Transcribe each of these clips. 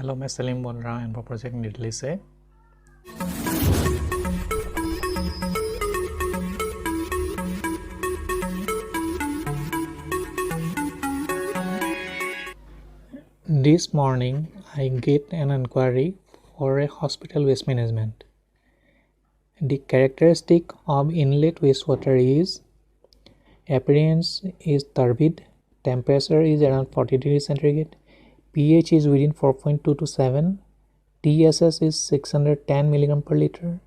Hello, मैं सलीम बोल रहा हूँ प्रोजेक्ट दिल्ली से। This morning, I get an inquiry for a hospital waste management. The characteristic of inlet wastewater is appearance is turbid, temperature is around 40 degrees centigrade, pH is within 4.2 to 7, TSS is 610 mg per liter,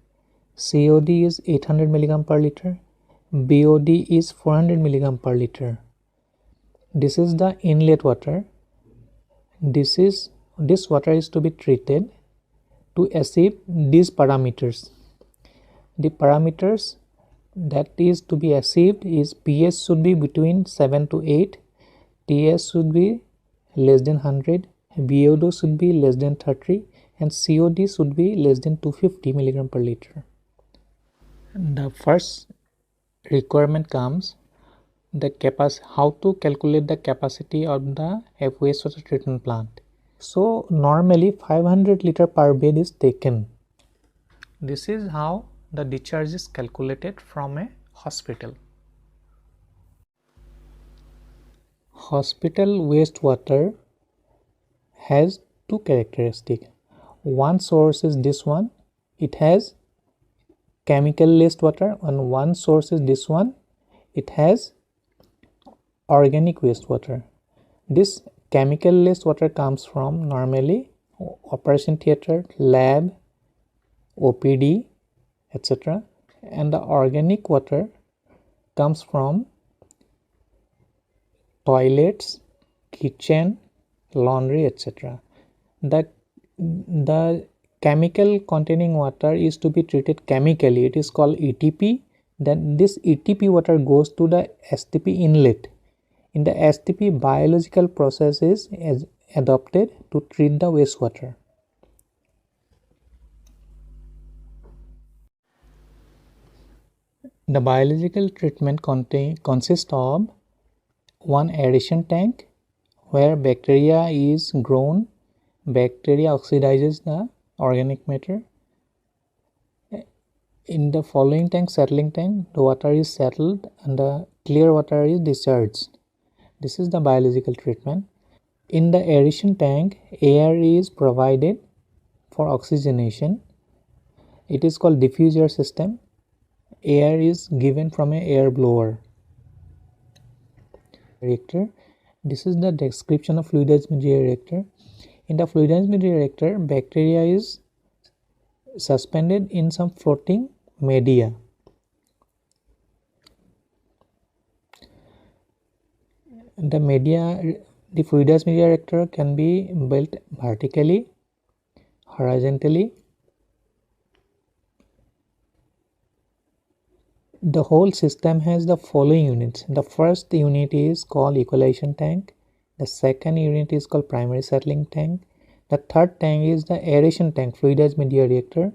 COD is 800 mg per liter, BOD is 400 mg per liter. This is the inlet water. This water is to be treated to achieve these parameters. The parameters that is to be achieved is pH should be between 7 to 8, TS should be less than 100, BOD should be less than 30, and COD should be less than 250 mg per liter. The first requirement comes how to calculate the capacity of the wastewater treatment plant. So normally 500 liter per bed is taken. This is how the discharge is calculated from a hospital. Hospital wastewater has two characteristics. One source is this one, it has chemical wastewater, and one source is this one, it has organic wastewater. This chemical wastewater comes from normally operation theater, lab, OPD, etc. And the organic water comes from toilets, kitchen, laundry, etc. The chemical containing water is to be treated chemically. It is called ETP. Then this ETP water goes to the STP inlet. In the STP, biological process is adopted to treat the wastewater. The biological treatment consists of one aeration tank where bacteria is grown. Bacteria oxidizes the organic matter. In the following tank, settling tank, the water is settled and the clear water is discharged. This is the biological treatment. In the aeration tank, air is provided for oxygenation. It is called diffuse air system. Air is given from an air blower. Reactor. This is the description of fluidized media reactor. In the fluidized media reactor, bacteria is suspended in some floating media. The fluidized media reactor can be built vertically, horizontally. The whole system has the following units. The first unit is called equalization tank. The second unit is called primary settling tank. The third tank is the aeration tank, fluidized media reactor.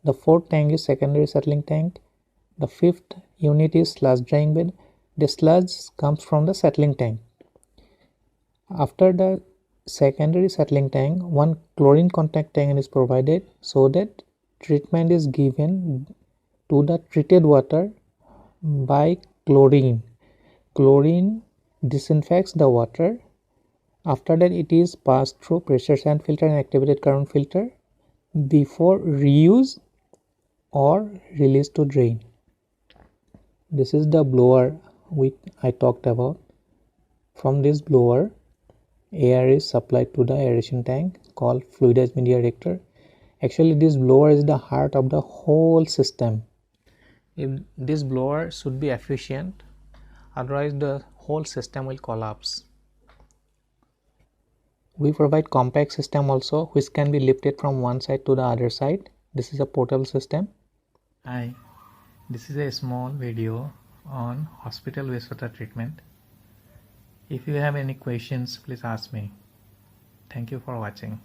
The fourth tank is secondary settling tank. The fifth unit is sludge drying bed. The sludge comes from the settling tank. After the secondary settling tank, one chlorine contact tank is provided so that treatment is given to the treated water by chlorine. Chlorine disinfects the water. After that, it is passed through pressure sand filter and activated current filter before reuse or release to drain. This is the blower which I talked about. From this blower, air is supplied to the aeration tank called fluidized media reactor. Actually, this blower is the heart of the whole system. If this blower should be efficient, otherwise the whole system will collapse. We provide compact system also, which can be lifted from one side to the other side. This is a portable system. Hi, this is a small video on hospital wastewater treatment. If you have any questions, please ask me. Thank you for watching.